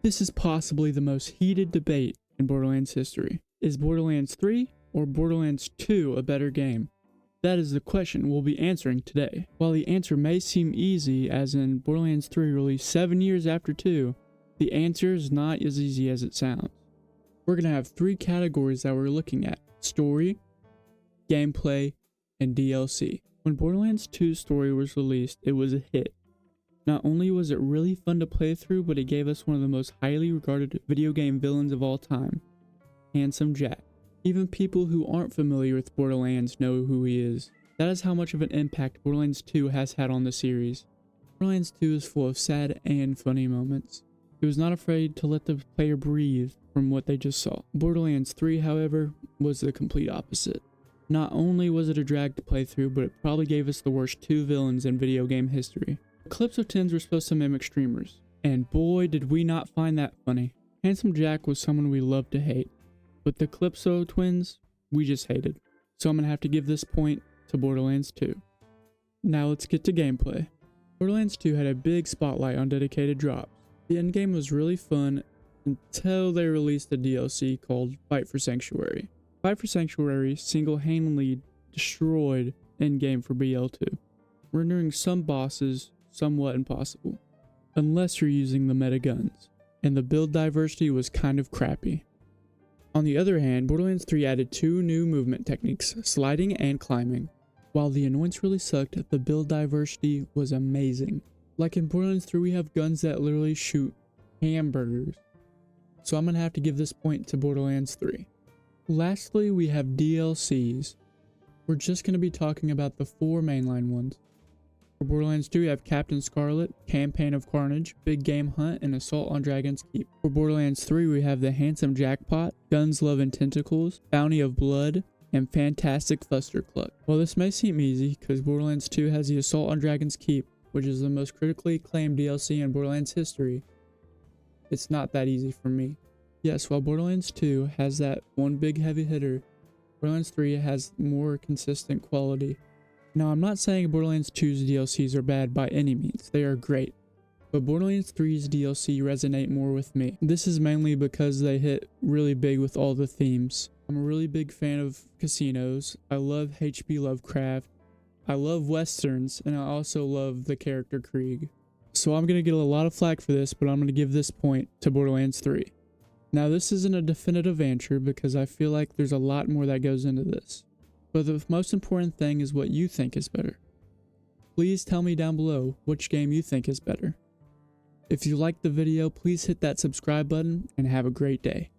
This is possibly the most heated debate in Borderlands history. Is Borderlands 3 or Borderlands 2 a better game? That is the question we'll be answering today. While the answer may seem easy, as in Borderlands 3 released 7 years after 2, the answer is not as easy as it sounds. We're going to have 3 categories that we're looking at: story, gameplay, and DLC. When Borderlands 2's story was released, it was a hit. Not only was it really fun to play through, but it gave us one of the most highly regarded video game villains of all time, Handsome Jack. Even people who aren't familiar with Borderlands know who he is. That is how much of an impact Borderlands 2 has had on the series. Borderlands 2 is full of sad and funny moments. It was not afraid to let the player breathe from what they just saw. Borderlands 3, however, was the complete opposite. Not only was it a drag to play through, but it probably gave us the worst 2 villains in video game history. Calypso twins were supposed to mimic streamers, and boy did we not find that funny. Handsome Jack was someone we loved to hate, but the Calypso twins, we just hated. So I'm gonna have to give this point to Borderlands 2. Now let's get to gameplay. Borderlands 2 had a big spotlight on dedicated drops. The endgame was really fun until they released a DLC called Fight for Sanctuary. Fight for Sanctuary single-handedly destroyed endgame for BL2, rendering some bosses somewhat impossible, unless you're using the meta guns, and the build diversity was kind of crappy. On the other hand, Borderlands 3 added 2 new movement techniques, sliding and climbing. While the annoyance really sucked, the build diversity was amazing. Like in Borderlands 3, we have guns that literally shoot hamburgers. So I'm gonna have to give this point to Borderlands 3. Lastly, we have DLCs. We're just gonna be talking about the 4 mainline ones. For Borderlands 2, we have Captain Scarlet, Campaign of Carnage, Big Game Hunt, and Assault on Dragon's Keep. For Borderlands 3, we have the Handsome Jackpot, Guns, Love, and Tentacles, Bounty of Blood, and Fantastic Clustercluck. While this may seem easy, because Borderlands 2 has the Assault on Dragon's Keep, which is the most critically acclaimed DLC in Borderlands history, it's not that easy for me. Yes, while Borderlands 2 has that one big heavy hitter, Borderlands 3 has more consistent quality. Now, I'm not saying Borderlands 2's DLCs are bad by any means, they are great, but Borderlands 3's DLC resonate more with me. This is mainly because they hit really big with all the themes. I'm a really big fan of casinos, I love H.P. Lovecraft, I love westerns, and I also love the character Krieg. So I'm going to get a lot of flack for this, but I'm going to give this point to Borderlands 3. Now, this isn't a definitive answer because I feel like there's a lot more that goes into this. But the most important thing is what you think is better. Please tell me down below which game you think is better. If you liked the video, please hit that subscribe button and have a great day.